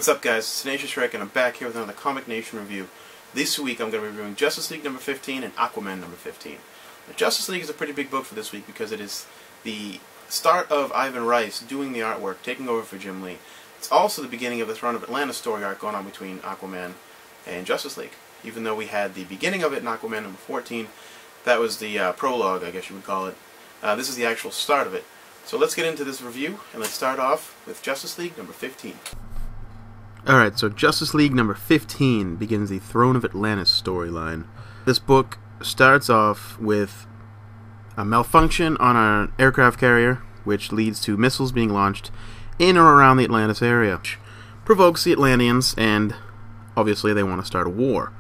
What's up, guys? It's Tenacious and I'm back here with another Comic Nation review. This week I'm going to be reviewing Justice League number 15 and Aquaman number 15. Now, Justice League is a pretty big book for this week because it is the start of Ivan Rice doing the artwork, taking over for Jim Lee. It's also the beginning of this run of Atlantis story arc going on between Aquaman and Justice League. Even though we had the beginning of it in Aquaman number 14, that was the prologue, I guess you would call it. This is the actual start of it. So let's get into this review, and let's start off with Justice League number 15. Alright, so Justice League number 15 begins the Throne of Atlantis storyline. This book starts off with a malfunction on an aircraft carrier, which leads to missiles being launched in or around the Atlantis area, which provokes the Atlanteans, and obviously they want to start a war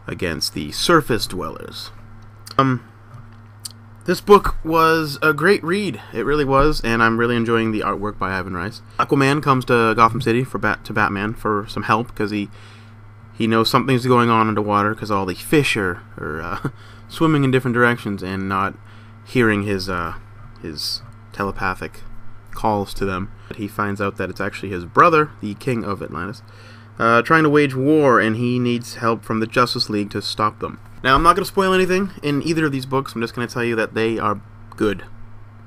against the surface dwellers. This book was a great read. It really was, and I'm really enjoying the artwork by Ivan Rice. Aquaman comes to Gotham City to Batman for some help because he knows something's going on underwater because all the fish are swimming in different directions and not hearing his telepathic calls to them. But he finds out that it's actually his brother, the King of Atlantis, trying to wage war, and he needs help from the Justice League to stop them. Now, I'm not going to spoil anything in either of these books. I'm just going to tell you that they are good.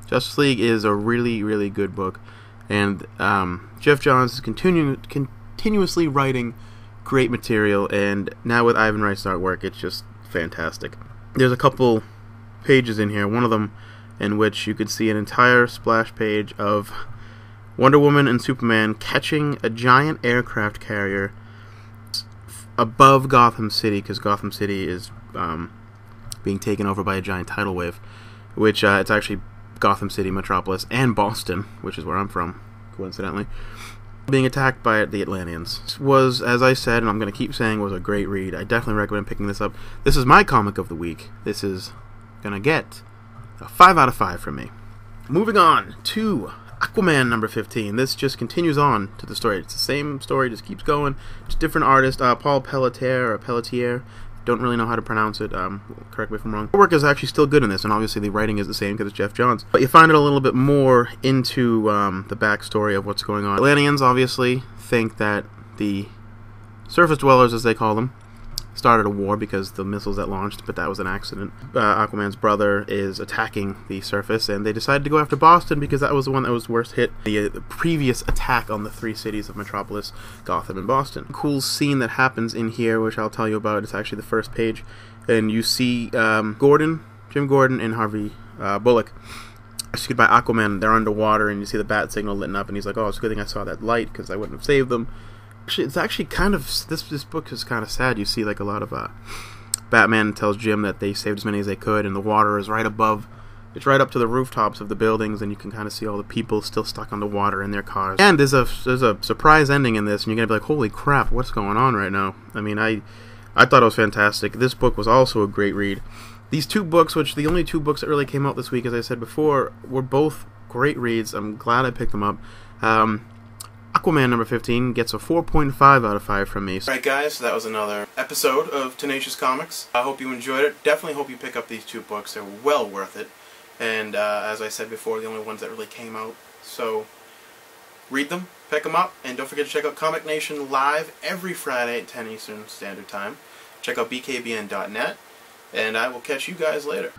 Justice League is a really, really good book, and Geoff Johns is continuously writing great material, and now with Ivan Rice's artwork, it's just fantastic. There's a couple pages in here, one of them in which you could see an entire splash page of Wonder Woman and Superman catching a giant aircraft carrier above Gotham City, because Gotham City is being taken over by a giant tidal wave, which it's actually Gotham City, Metropolis, and Boston, which is where I'm from, coincidentally, being attacked by the Atlanteans. This was, as I said, and I'm going to keep saying, was a great read. I definitely recommend picking this up. This is my comic of the week. This is going to get a 5 out of 5 from me. Moving on to Aquaman number 15. This just continues on to the story. It's the same story, just keeps going. Just different artist, Paul Pelletier. Don't really know how to pronounce it. Correct me if I'm wrong. The work is actually still good in this, and obviously the writing is the same because it's Geoff Johns. But you find it a little bit more into the backstory of what's going on. Atlanteans obviously think that the surface dwellers, as they call them, started a war because the missiles that launched, but that was an accident. Aquaman's brother is attacking the surface, and they decided to go after Boston because that was the one that was worst hit. The previous attack on the three cities of Metropolis, Gotham, and Boston. Cool scene that happens in here, which I'll tell you about. It's actually the first page, and you see Jim Gordon, and Harvey Bullock rescued by Aquaman. They're underwater, and you see the bat signal lit up, and he's like, "Oh, it's a good thing I saw that light because I wouldn't have saved them." It's actually kind of, this book is kind of sad. You see like a lot of Batman tells Jim that they saved as many as they could, and the water is right above, it's right up to the rooftops of the buildings, and you can kind of see all the people still stuck on the water in their cars. And there's a surprise ending in this, and you're gonna be like, holy crap, what's going on right now? I mean, I thought it was fantastic. This book was also a great read. These two books, which the only two books that really came out this week, as I said before, were both great reads. I'm glad I picked them up. Aquaman number 15 gets a 4.5 out of 5 from me. Alright, guys, so that was another episode of Tenacious Comics. I hope you enjoyed it. Definitely hope you pick up these two books. They're well worth it. And as I said before, the only ones that really came out. So read them, pick them up, and don't forget to check out Comic Nation live every Friday at 10 Eastern Standard Time. Check out bkbn.net, and I will catch you guys later.